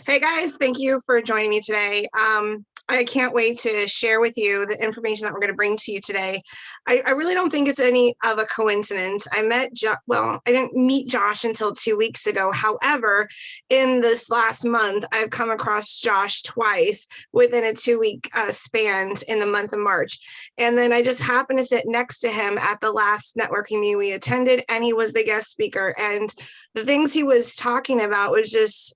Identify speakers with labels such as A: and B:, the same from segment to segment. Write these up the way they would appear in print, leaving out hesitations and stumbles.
A: Hey guys, thank you for joining me today. I can't wait to share with you the information that we're going to bring to you today. I really don't think it's any of a coincidence. I didn't meet Josh until 2 weeks ago. However, in this last month, I've come across Josh twice within a 2 week span in the month of March. And then I just happened to sit next to him at the last networking meeting we attended, and he was the guest speaker. And the things he was talking about was just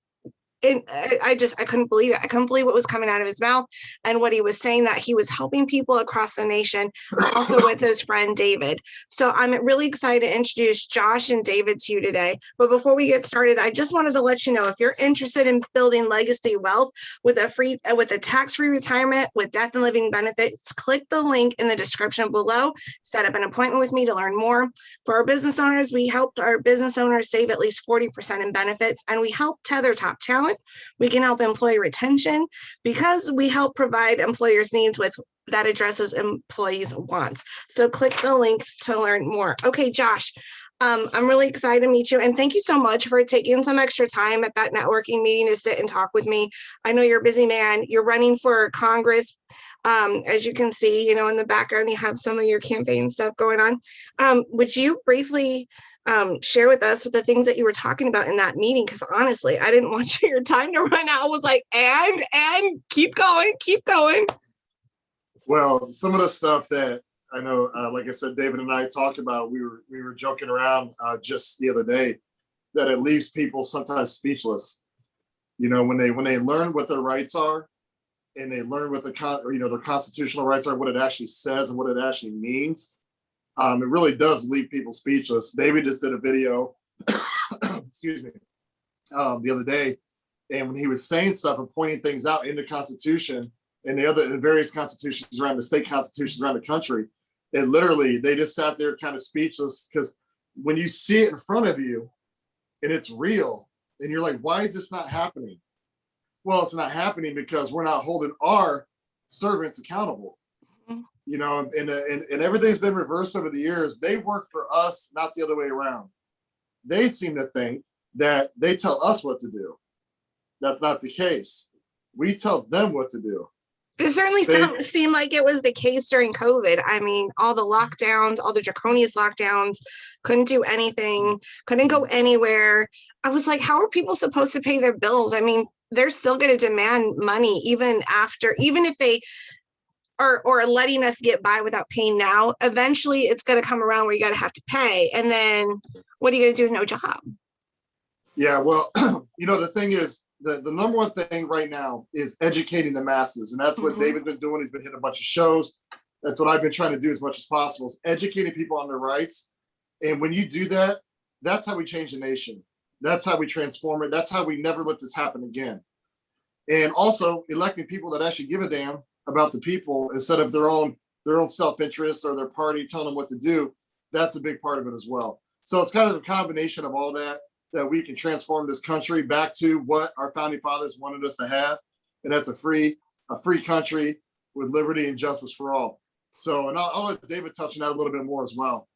A: I couldn't believe it. I couldn't believe what was coming out of his mouth and what he was saying, that he was helping people across the nation, also with his friend David. So I'm really excited to introduce Josh and David to you today. But before we get started, I just wanted to let you know, if you're interested in building legacy wealth with a tax-free retirement with death and living benefits, click the link in the description below. Set up an appointment with me to learn more. For our business owners, we helped our business owners save at least 40% in benefits, and we help tether top talent. We can help employee retention because we help provide employers' needs with that addresses employees' wants. So click the link to learn more. Okay, Josh, I'm really excited to meet you, and thank you so much for taking some extra time at that networking meeting to sit and talk with me. I know you're a busy man. You're running for Congress. As you can see, in the background, you have some of your campaign stuff going on. Would you briefly share with us the things that you were talking about in that meeting? Because honestly, I didn't want your time to run out. I was like, and keep going.
B: Well, some of the stuff that I know, like I said, David and I talked about, we were joking around just the other day, that it leaves people sometimes speechless. When they learn what their rights are, and they learn what their constitutional rights are, what it actually says and what it actually means. It really does leave people speechless. David just did a video, excuse me, the other day, and when he was saying stuff and pointing things out in the Constitution and the various constitutions around the state constitutions around the country, it literally, they just sat there kind of speechless, because when you see it in front of you and it's real, and you're like, why is this not happening? Well, it's not happening because we're not holding our servants accountable. And everything's been reversed over the years. They work for us, not the other way around. They seem to think that they tell us what to do. That's not the case. We tell them what to do.
A: It certainly seemed like it was the case during COVID. I mean, all the lockdowns, all the draconian lockdowns, couldn't do anything, couldn't go anywhere. I was like, how are people supposed to pay their bills? I mean, they're still going to demand money even if they are letting us get by without paying now. Eventually it's going to come around where you got to have to pay. And then what are you going to do with no job?
B: Yeah, well, the thing is, the number one thing right now is educating the masses. And that's what David's been doing. He's been hitting a bunch of shows. That's what I've been trying to do as much as possible, is educating people on their rights. And when you do that, that's how we change the nation. That's how we transform it. That's how we never let this happen again. And also electing people that actually give a damn about the people instead of their own self-interest or their party telling them what to do. That's a big part of it as well. So it's kind of a combination of all that we can transform this country back to what our founding fathers wanted us to have. And that's a free country with liberty and justice for all. So, and I'll let David touch on that a little bit more as well.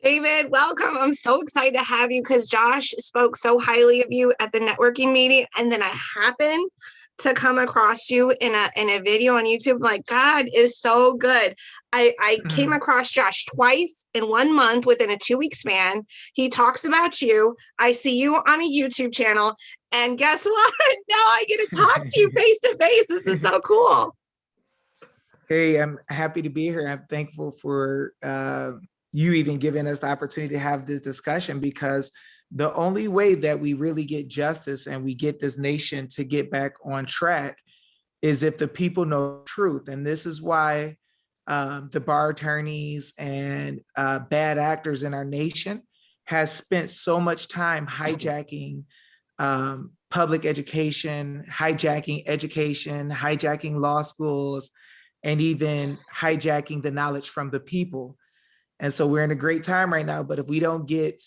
A: David, welcome. I'm so excited to have you because Josh spoke so highly of you at the networking meeting. And then I happened to come across you in a video on YouTube. Like, God is so good. I came across Josh twice in 1 month within a 2-week span. He talks about you. I see you on a YouTube channel. And guess what? Now I get to talk to you face to face. This is so cool.
C: Hey, I'm happy to be here. I'm thankful for you even giving us the opportunity to have this discussion, because the only way that we really get justice and we get this nation to get back on track is if the people know the truth. And this is why the bar attorneys and bad actors in our nation has spent so much time hijacking public education, hijacking law schools, and even hijacking the knowledge from the people. And so we're in a great time right now, but if we don't get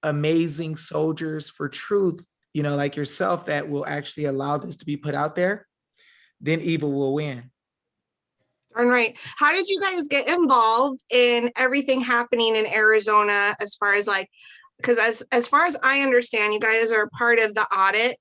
C: amazing soldiers for truth, like yourself, that will actually allow this to be put out there, then evil will win.
A: All right. How did you guys get involved in everything happening in Arizona as far as like because as far as I understand, you guys are part of the audit.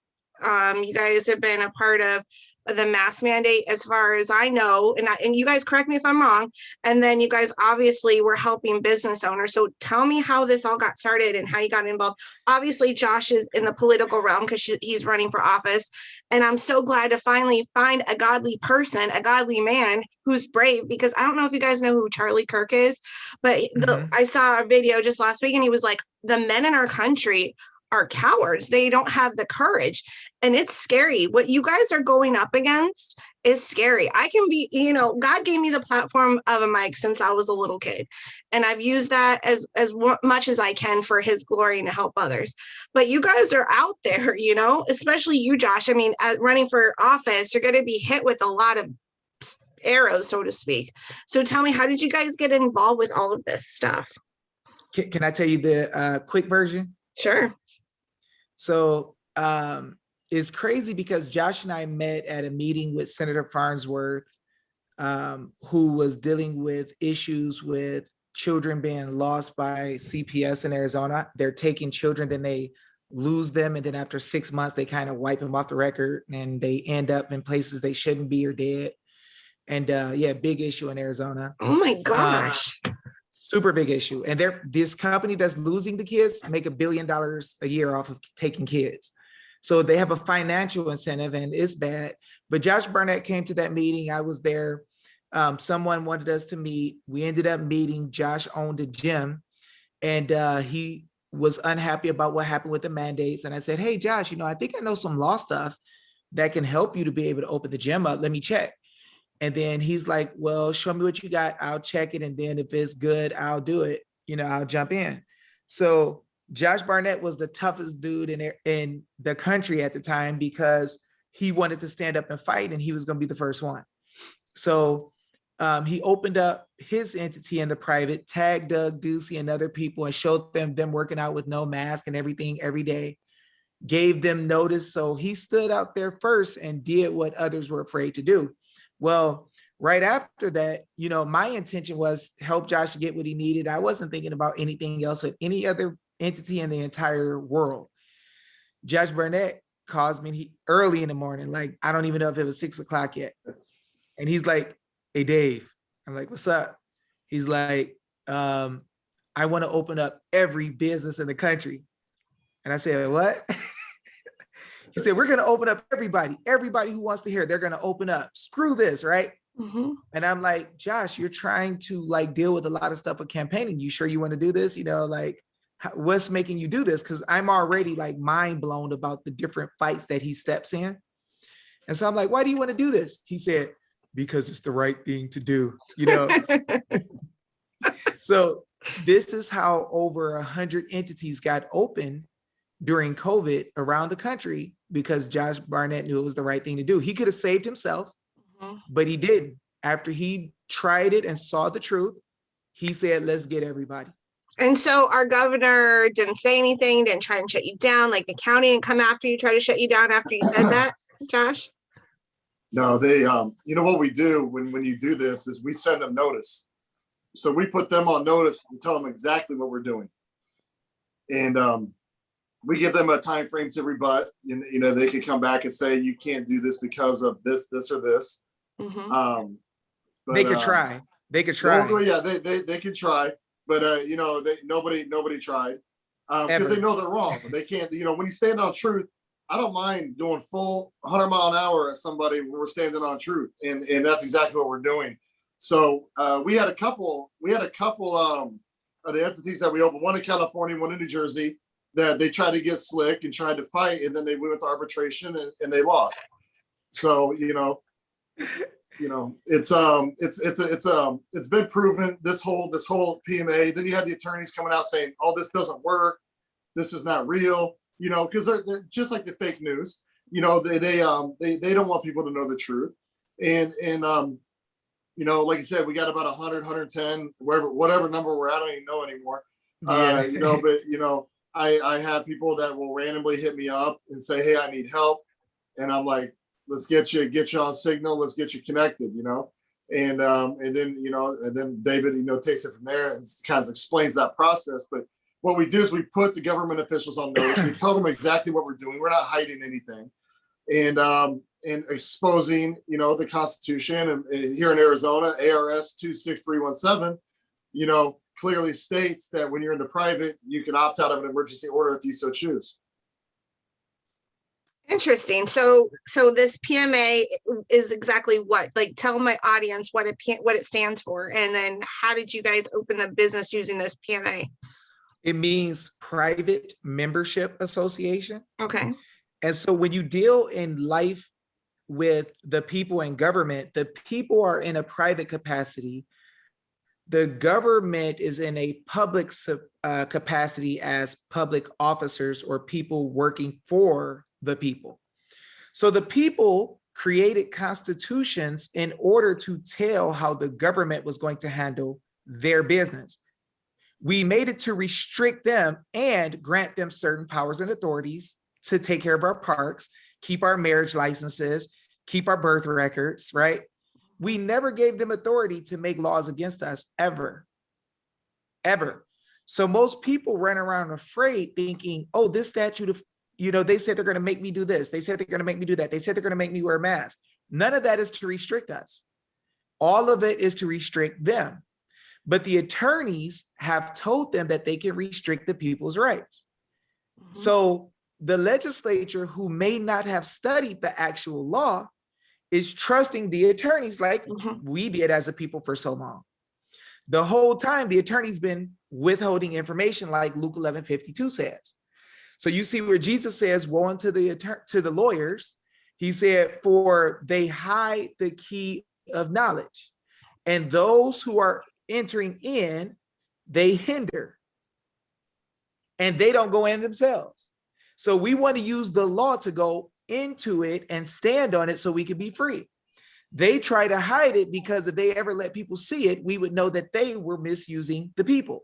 A: You guys have been a part of the mask mandate, as far as I know, and you guys correct me if I'm wrong. And then you guys obviously were helping business owners. So tell me how this all got started and how you got involved. Obviously, Josh is in the political realm because he's running for office. And I'm so glad to finally find a godly person, a godly man who's brave, because I don't know if you guys know who Charlie Kirk is, but I saw a video just last week and he was like, the men in our country are cowards. They don't have the courage. And it's scary. What you guys are going up against is scary. I can be, God gave me the platform of a mic since I was a little kid. And I've used that as much as I can for his glory and to help others. But you guys are out there, especially you, Josh. I mean, running for office, you're going to be hit with a lot of arrows, so to speak. So tell me, how did you guys get involved with all of this stuff?
C: Can I tell you the quick version?
A: Sure.
C: So it's crazy because Josh and I met at a meeting with Senator Farnsworth, who was dealing with issues with children being lost by CPS in Arizona. They're taking children, then they lose them, and then after 6 months, they kind of wipe them off the record, and they end up in places they shouldn't be or dead. And big issue in Arizona.
A: Oh my gosh.
C: Super big issue. And this company that's losing the kids make $1 billion a year off of taking kids. So they have a financial incentive, and it's bad. But Josh Barnett came to that meeting. I was there. Someone wanted us to meet. We ended up meeting. Josh owned a gym, and he was unhappy about what happened with the mandates. And I said, hey, Josh, I think I know some law stuff that can help you to be able to open the gym up. Let me check. And then he's like, well, show me what you got. I'll check it. And then if it's good, I'll do it. I'll jump in. So Josh Barnett was the toughest dude in the country at the time, because he wanted to stand up and fight, and he was going to be the first one. So he opened up his entity in the private, tagged Doug Ducey and other people, and showed them working out with no mask and everything every day, gave them notice. So he stood out there first and did what others were afraid to do. Well, right after that, my intention was help Josh get what he needed. I wasn't thinking about anything else with any other entity in the entire world. Josh Barnett calls me early in the morning, like, I don't even know if it was 6 o'clock yet. And he's like, hey, Dave. I'm like, what's up? He's like, I want to open up every business in the country. And I said, what? He said, we're going to open up everybody who wants to hear, they're going to open up. Screw this, right? Mm-hmm. And I'm like, Josh, you're trying to deal with a lot of stuff with campaigning. You sure you want to do this? What's making you do this? Because I'm already mind blown about the different fights that he steps in. And so I'm like, why do you want to do this? He said, because it's the right thing to do, So this is how over 100 entities got open during COVID around the country, because Josh Barnett knew it was the right thing to do. He could have saved himself, but he didn't. After he tried it and saw the truth, he said, let's get everybody.
A: And so our governor didn't say anything, didn't try and shut you down. Like the county didn't come after you, try to shut you down after you said that, Josh?
B: No, they, what we do when you do this is we send them notice. So we put them on notice and tell them exactly what we're doing. And we give them a time frame to rebut. They can come back and say, you can't do this because of this, or this.
A: Mm-hmm.
C: But, they could try. They could try.
B: Yeah, they could try. But nobody tried because they know they're wrong. They can't. When you stand on truth, I don't mind going full 100 mile an hour at somebody when we're standing on truth, and that's exactly what we're doing. So we had a couple of the entities that we opened, one in California, one in New Jersey, that they tried to get slick and tried to fight, and then they went to arbitration and they lost. So it's been proven, this whole PMA. Then you had the attorneys coming out saying, oh, this doesn't work, this is not real, because they're just like the fake news. They don't want people to know the truth. And like you said, we got about 100, 110, whatever number we're at, I don't even know anymore. But I have people that will randomly hit me up and say, hey, I need help. And I'm like, let's get you on Signal. Let's get you connected, and then David, takes it from there and kind of explains that process. But what we do is we put the government officials on notice. We tell them exactly what we're doing. We're not hiding anything, and exposing, the Constitution. And here in Arizona, ARS 26317, clearly states that when you're in the private, you can opt out of an emergency order if you so choose.
A: Interesting. So this PMA is exactly what? Like, tell my audience what it stands for, and then how did you guys open the business using this PMA?
C: It means Private Membership Association.
A: Okay.
C: And so when you deal in life with the people in government, the people are in a private capacity. The government is in a public capacity as public officers or people working for the people. So the people created constitutions in order to tell how the government was going to handle their business. We made it to restrict them and grant them certain powers and authorities to take care of our parks, keep our marriage licenses, keep our birth records, right? We never gave them authority to make laws against us, ever. So most people run around afraid thinking, oh, this statute of, they said they're going to make me do this. They said they're going to make me do that. They said they're going to make me wear a mask. None of that is to restrict us. All of it is to restrict them. But the attorneys have told them that they can restrict the people's rights. Mm-hmm. So the legislature, who may not have studied the actual law, is trusting the attorneys like we did as a people for so long. The whole time, the attorney's been withholding information, like Luke 11:52 says. So you see where Jesus says, woe unto the lawyers. He said, for they hide the key of knowledge, and those who are entering in, they hinder, and they don't go in themselves. So we want to use the law to go into it and stand on it so we can be free. They try to hide it because if they ever let people see it, we would know that they were misusing the people.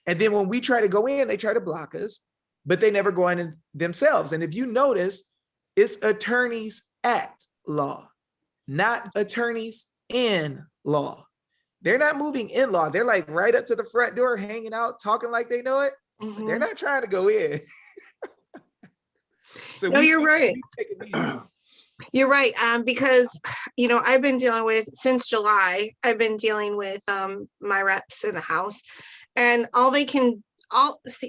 C: And then when we try to go in, they try to block us, but they never go in themselves. And if you notice, it's attorneys at law, not attorneys in law. They're not moving in law. They're like right up to the front door, hanging out, talking like they know it. But they're not trying to go in.
A: So no, you're right. You're right. Because, I've been dealing with, since July, I've been dealing with my reps in the House, and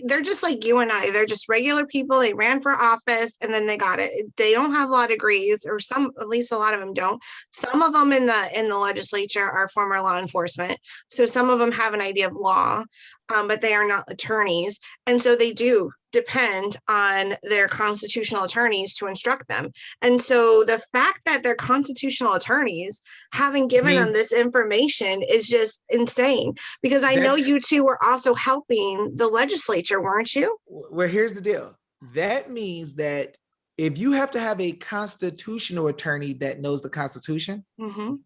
A: they're just like you and I. They're just regular people. They ran for office and then they got it. They don't have a lot of degrees, or at least a lot of them don't. Some of them in the legislature are former law enforcement. So some of them have an idea of law, but they are not attorneys. And so they do depend on their constitutional attorneys to instruct them. And so the fact that they're constitutional attorneys haven't given them this information is just insane, because I know you two were also helping the legislature, weren't you?
C: Well, here's the deal. That means that if you have to have a constitutional attorney that knows the Constitution,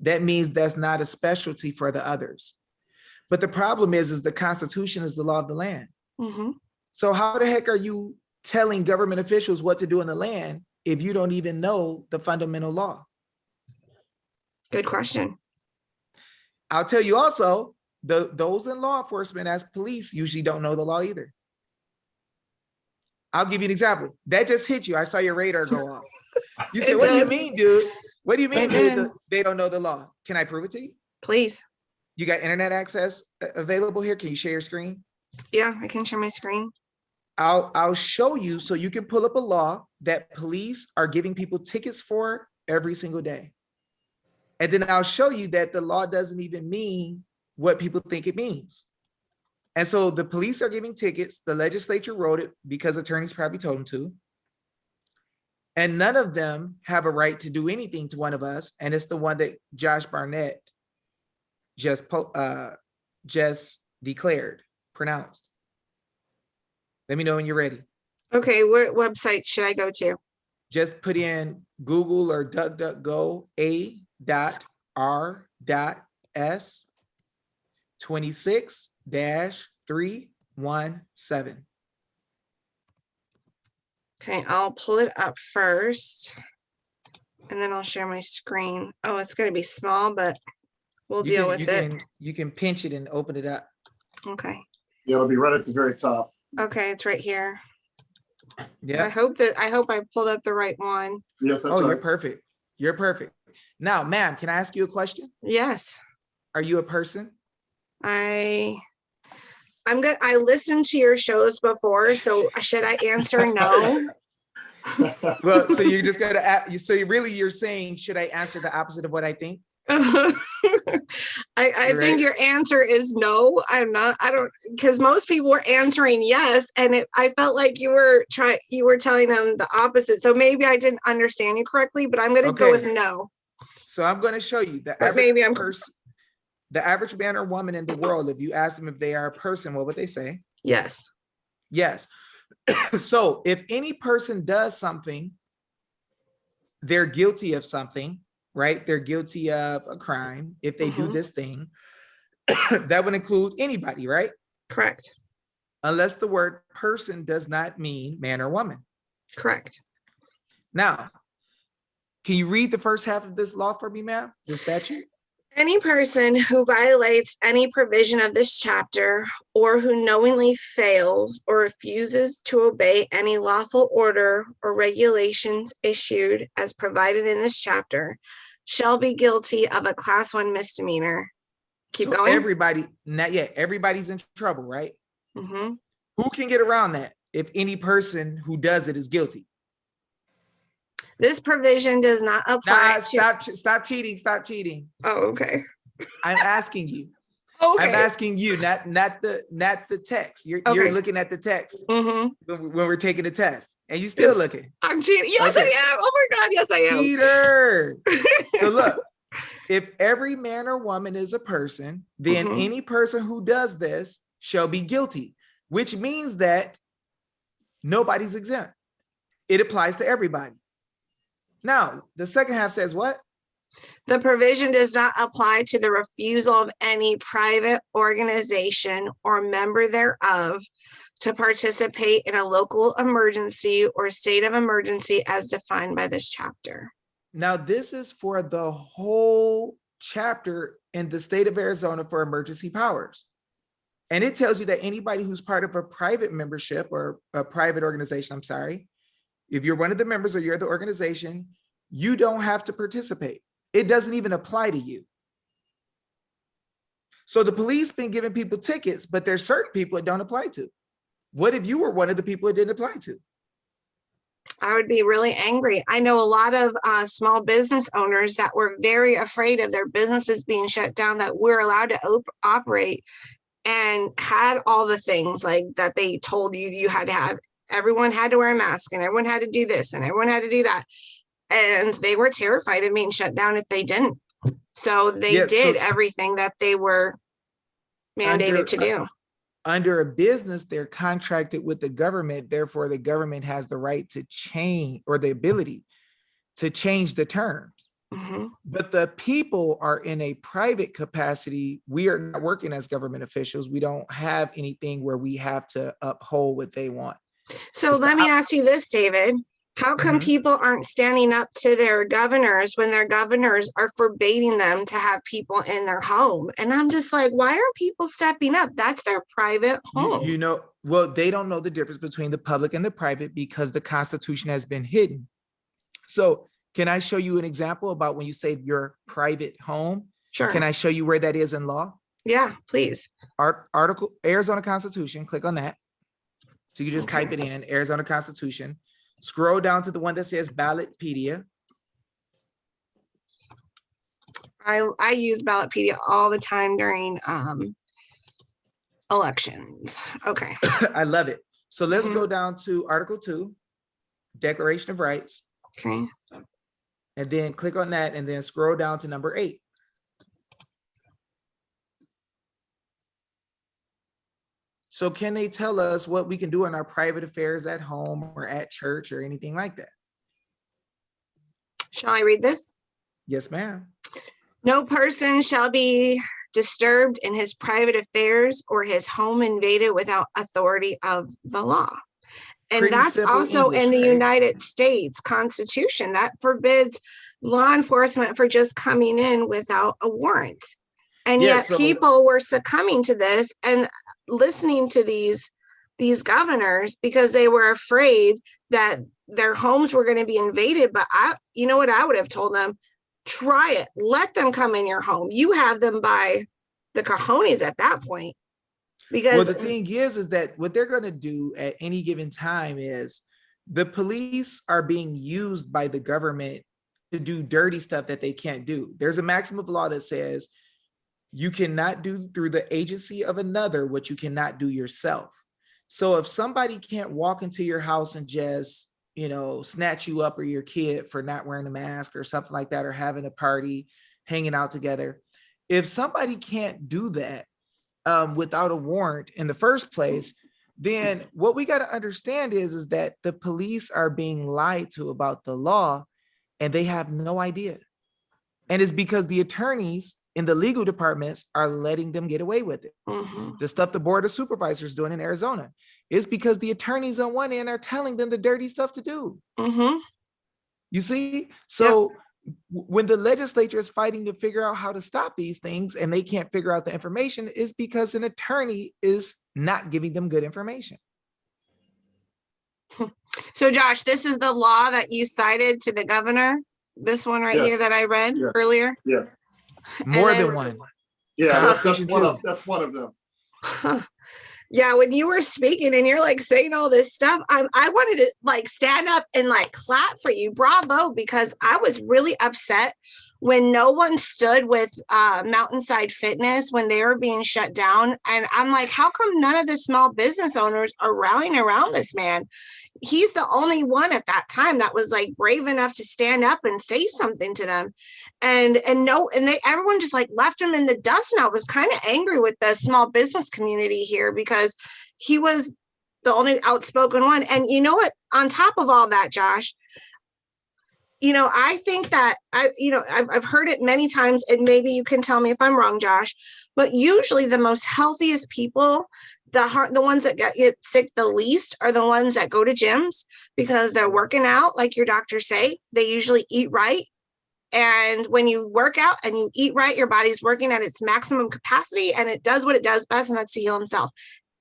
C: that means that's not a specialty for the others. But the problem is the Constitution is the law of the land. So how the heck are you telling government officials what to do in the land if you don't even know the fundamental law?
A: Good question.
C: I'll tell you also, those in law enforcement as police usually don't know the law either. I'll give you an example. That just hit you. I saw your radar go off. You said, what do you mean, dude? What do you mean, dude? They don't know the law? Can I prove it to you?
A: Please.
C: You got internet access available here? Can you share your screen?
A: Yeah, I can share my screen.
C: I'll show you so you can pull up a law that police are giving people tickets for every single day. And then I'll show you that the law doesn't even mean what people think it means. And so the police are giving tickets. The legislature wrote it because attorneys probably told them to. And none of them have a right to do anything to one of us. And it's the one that Josh Barnett just pronounced. Let me know when you're ready.
A: Okay, what website should I go to?
C: Just put in Google or DuckDuckGo A.R.S 26-317.
A: Okay, I'll pull it up first and then I'll share my screen. Oh, it's going to be small, but we'll deal with it.
C: You can pinch it and open it up.
A: Okay.
B: Yeah, it'll be right at the very top.
A: Okay, it's right here.
C: Yeah.
A: I hope I pulled up the right one.
B: Yes, that's
C: Oh,
B: right.
C: you're perfect. You're perfect. Now, ma'am, can I ask you a question?
A: Yes.
C: Are you a person?
A: I'm good. I listened to your shows before, so should I answer no?
C: Well, so you just gotta ask, so you're saying, should I answer the opposite of what I think?
A: I think your answer is no. I don't, because most people were answering yes, and I felt like you were telling them the opposite. So maybe I didn't understand you correctly, but I'm gonna go with no.
C: So I'm going to show you the
A: But
C: average
A: maybe I'm
C: person, the average man or woman in the world. If you ask them if they are a person, what would they say?
A: yes.
C: Yes. So if any person does something, they're guilty of something, right? They're guilty of a crime. If they do this thing, that would include anybody, right?
A: Correct.
C: Unless the word person does not mean man or woman.
A: Correct.
C: Now, can you read the first half of this law for me, ma'am? The statute?
A: Any person who violates any provision of this chapter or who knowingly fails or refuses to obey any lawful order or regulations issued as provided in this chapter shall be guilty of a class 1 misdemeanor. Keep going.
C: Everybody, not yet. Everybody's in trouble, right?
A: Mm-hmm.
C: Who can get around that if any person who does it is guilty?
A: This provision does not apply to.
C: Stop cheating. Stop cheating.
A: Oh, okay.
C: I'm asking you.
A: Okay.
C: I'm asking you, not the text. You're looking at the text when we're taking the test, and you still looking.
A: I'm cheating. Yes, I am. Oh my God, yes, I am.
C: Cheater. So look, if every man or woman is a person, then any person who does this shall be guilty, which means that nobody's exempt. It applies to everybody. Now, the second half says what?
A: The provision does not apply to the refusal of any private organization or member thereof to participate in a local emergency or state of emergency as defined by this chapter.
C: Now, this is for the whole chapter in the state of Arizona for emergency powers. And it tells you that anybody who's part of a private membership or a private organization, I'm sorry, if you're one of the members or you're the organization, you don't have to participate. It doesn't even apply to you. So the police been giving people tickets, but there's certain people it don't apply to. What if you were one of the people it didn't apply to?
A: I would be really angry. I know a lot of small business owners that were very afraid of their businesses being shut down, that we're allowed to operate, and had all the things like that they told you had to have. Everyone had to wear a mask and everyone had to do this and everyone had to do that. And they were terrified of being shut down if they didn't. So they did everything that they were mandated to do.
C: Under a business, they're contracted with the government. Therefore, the government has the right to change, or the ability to change the terms. But the people are in a private capacity. We are not working as government officials. We don't have anything where we have to uphold what they want.
A: So let me ask you this, David. How come people aren't standing up to their governors when their governors are forbidding them to have people in their home? And I'm just like, why aren't people stepping up? That's their private home.
C: You know, well, they don't know the difference between the public and the private because the Constitution has been hidden. So can I show you an example about when you say your private home?
A: Sure.
C: Can I show you where that is in law?
A: Yeah, please.
C: Article, Arizona Constitution, click on that. So you just type it in, Arizona Constitution. Scroll down to the one that says Ballotpedia.
A: I use Ballotpedia all the time during elections. Okay.
C: I love it. So let's go down to Article 2, Declaration of Rights.
A: Okay.
C: And then click on that and then scroll down to number 8. So can they tell us what we can do in our private affairs at home or at church or anything like that?
A: Shall I read this?
C: Yes, ma'am.
A: No person shall be disturbed in his private affairs or his home invaded without authority of the law. And
C: Pretty
A: that's
C: simple
A: also
C: English,
A: in the
C: right?
A: United States Constitution that forbids law enforcement for just coming in without a warrant. And
C: Yeah,
A: yet
C: so
A: people were succumbing to this and listening to these governors because they were afraid that their homes were going to be invaded. But you know what I would have told them? Try it. Let them come in your home. You have them by the cojones at that point.
C: well,
A: Because
C: the thing is that what they're going to do at any given time is the police are being used by the government to do dirty stuff that they can't do. There's a maxim of law that says you cannot do through the agency of another what you cannot do yourself. So if somebody can't walk into your house and just, snatch you up or your kid for not wearing a mask or something like that, or having a party, hanging out together, if somebody can't do that without a warrant in the first place, then what we got to understand is that the police are being lied to about the law and they have no idea. And it's because the attorneys in the legal departments are letting them get away with it. The stuff the board of supervisors doing in Arizona is because the attorneys on one end are telling them the dirty stuff to do. You see? So when the legislature is fighting to figure out how to stop these things and they can't figure out the information, is because an attorney is not giving them good information.
A: So Josh, this is the law that you cited to the governor. This one right here that I read earlier.
B: Yes.
C: More than one.
B: Yeah, that's
C: Constitution
B: one of them.
A: Yeah, when you were speaking and you're like saying all this stuff, I wanted to like stand up and like clap for you. Bravo, because I was really upset when no one stood with Mountainside Fitness when they were being shut down. And I'm like, how come none of the small business owners are rallying around this man? He's the only one at that time that was like brave enough to stand up and say something to them. And everyone just like left him in the dust. And I was kind of angry with the small business community here because he was the only outspoken one. And you know what, on top of all that, Josh, I think that I've heard it many times, and maybe you can tell me if I'm wrong, Josh, but usually the most healthiest people, the ones that get sick the least are the ones that go to gyms because they're working out, like your doctors say. They usually eat right. And when you work out and you eat right, your body's working at its maximum capacity and it does what it does best, and that's to heal himself.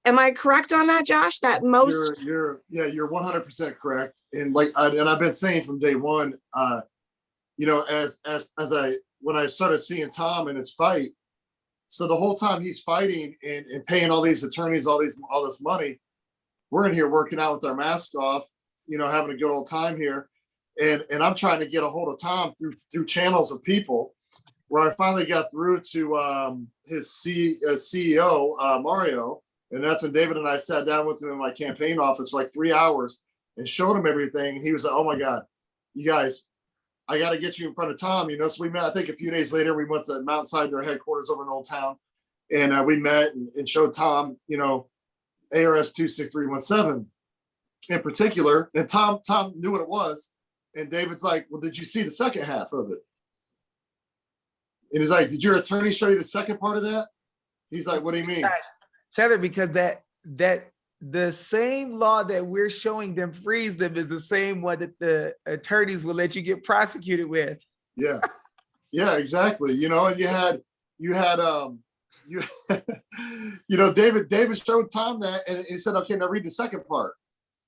A: Am I correct on that, Josh? That most
B: you're 100% correct. And I've been saying from day one, when I started seeing Tom in his fight, so the whole time he's fighting and paying all these attorneys all this money, we're in here working out with our mask off, having a good old time here. And I'm trying to get a hold of Tom through channels of people, where I finally got through to his CEO, Mario. And that's when David and I sat down with him in my campaign office for like 3 hours and showed him everything. And he was like, oh my God, you guys, I got to get you in front of Tom. So we met, I think a few days later, we went to Mountainside, their headquarters over in Old Town. And we met and showed Tom, ARS 26317 in particular. And Tom knew what it was. And David's like, well, did you see the second half of it? And he's like, did your attorney show you the second part of that? He's like, what do you mean?
C: Tell her, because that the same law that we're showing them frees them is the same one that the attorneys will let you get prosecuted with.
B: Yeah, exactly. And David showed Tom that, and he said, okay, now read the second part.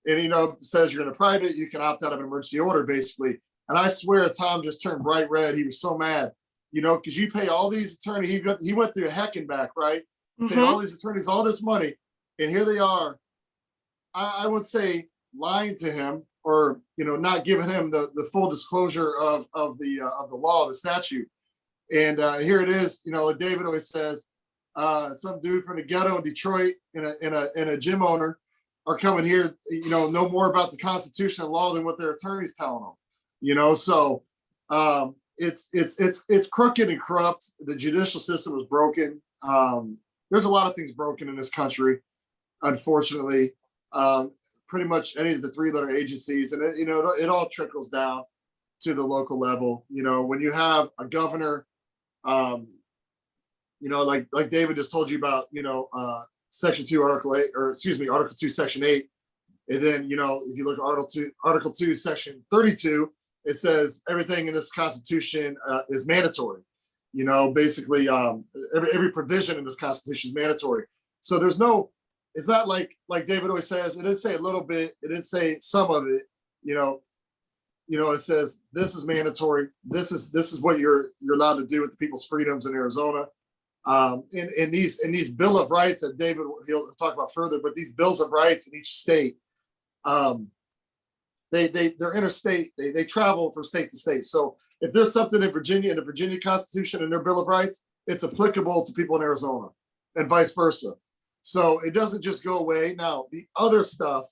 B: And, says you're in a private, you can opt out of an emergency order, basically. And I swear Tom just turned bright red. He was so mad, because you pay all these attorneys. He went through a heck and back, right? Paid all these attorneys all this money. And here they are, I would say, lying to him, or, not giving him the full disclosure of the law, the statute. And here it is, like David always says, some dude from the ghetto in Detroit and a gym owner are coming here, know more about the Constitution and law than what their attorneys telling them. So it's crooked and corrupt. The judicial system is broken. There's a lot of things broken in this country, unfortunately. Pretty much any of the three-letter agencies, and it all trickles down to the local level. When you have a governor, like David just told you about, Section 2, Article 2, Section 8. And then, if you look at Article 2, Section 32, it says everything in this Constitution is mandatory. Basically, every provision in this Constitution is mandatory. So there's no, it's not like David always says, it didn't say a little bit, it didn't say some of it, it says this is mandatory. This is what you're allowed to do with the people's freedoms in Arizona. In these Bill of Rights that David he'll talk about further, but these bills of rights in each state, they're interstate. They travel from state to state. So if there's something in Virginia, in the Virginia Constitution and their Bill of Rights, it's applicable to people in Arizona, and vice versa. So it doesn't just go away. Now the other stuff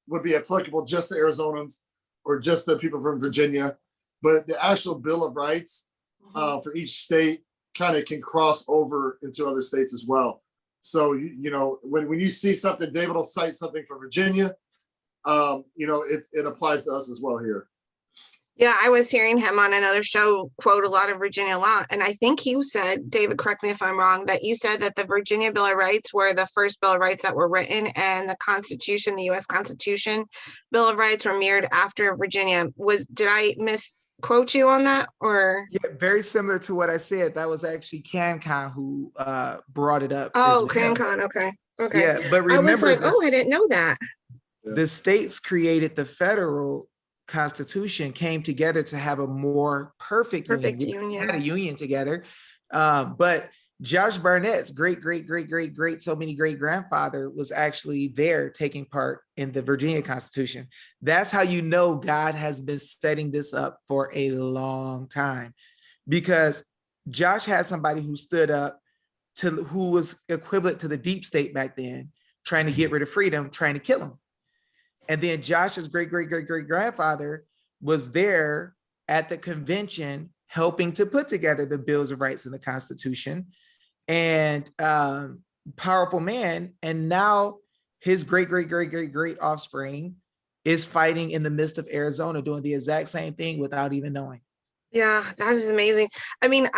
B: would be applicable just to Arizonans or just to people from Virginia, but the actual Bill of Rights for each state kind of can cross over into other states as well. So when you see something, David will cite something for Virginia. It applies to us as well here.
A: Yeah, I was hearing him on another show quote a lot of Virginia law. And I think you said, David, correct me if I'm wrong, that you said that the Virginia Bill of Rights were the first Bill of Rights that were written, and the Constitution, the US Constitution Bill of Rights were mirrored after Virginia. Did I misquote you on that? Or
C: yeah, very similar to what I said. That was actually CanCon who brought it up.
A: Oh, CanCon, okay.
C: Yeah, but remember,
A: I was like, I didn't know that.
C: The states created the federal Constitution, came together to have a more perfect union. We had a union together. But Josh Barnett's great so many great grandfather was actually there taking part in the Virginia Constitution. That's how you know God has been setting this up for a long time, because Josh had somebody who stood up who was equivalent to the deep state back then, trying to get rid of freedom, trying to kill him. And then Josh's great grandfather was there at the convention helping to put together the Bills of Rights and the Constitution, and powerful man. And now his great offspring is fighting in the midst of Arizona, doing the exact same thing without even knowing.
A: Yeah, that is amazing. I mean,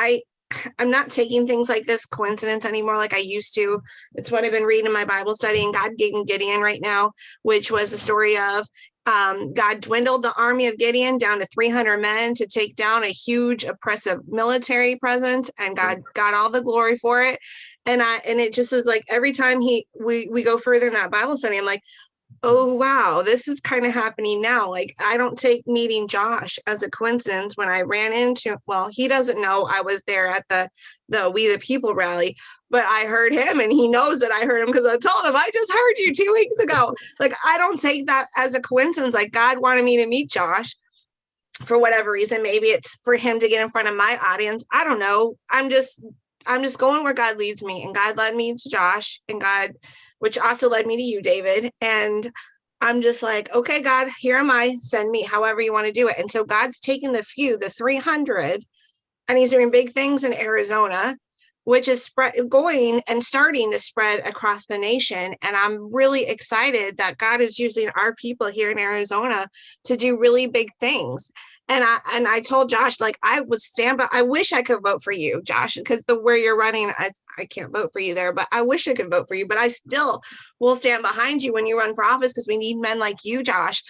A: I'm not taking things like this coincidence anymore like I used to. It's what I've been reading in my Bible study, and God gave me Gideon right now, which was the story of God dwindled the army of Gideon down to 300 men to take down a huge oppressive military presence, and God got all the glory for it. And it just is like every time we go further in that Bible study, I'm like, oh, wow, this is kind of happening now. Like, I don't take meeting Josh as a coincidence. When I ran into, well, he doesn't know I was there at the We the People rally, but I heard him, and he knows that I heard him because I told him, I just heard you 2 weeks ago. Like, I don't take that as a coincidence. Like, God wanted me to meet Josh for whatever reason. Maybe it's for him to get in front of my audience. I don't know. I'm just going where God leads me, and God led me to Josh, and which also led me to you, David. And I'm just like, okay, God, here am I, send me however you want to do it. And so God's taking the 300, and he's doing big things in Arizona, which is going and starting to spread across the nation. And I'm really excited that God is using our people here in Arizona to do really big things. And I told Josh, like, I would stand by. I wish I could vote for you, Josh, because where you're running, I can't vote for you there, but I wish I could vote for you. But I still will stand behind you when you run for office, because we need men like you, Josh,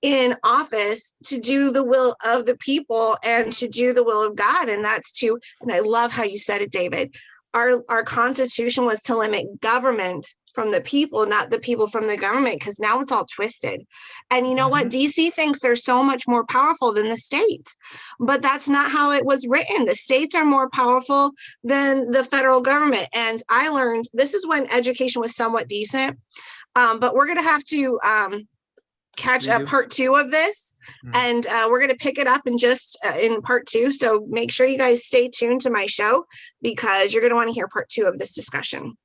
A: in office to do the will of the people and to do the will of God. And I love how you said it, David. Our Constitution was to limit government from the people, not the people from the government, because now it's all twisted. And you know what? DC thinks they're so much more powerful than the states, but that's not how it was written. The states are more powerful than the federal government. And I learned this is when education was somewhat decent, but we're going to have to catch up part 2 of this, and we're going to pick it up in part 2. So make sure you guys stay tuned to my show, because you're going to want to hear part 2 of this discussion.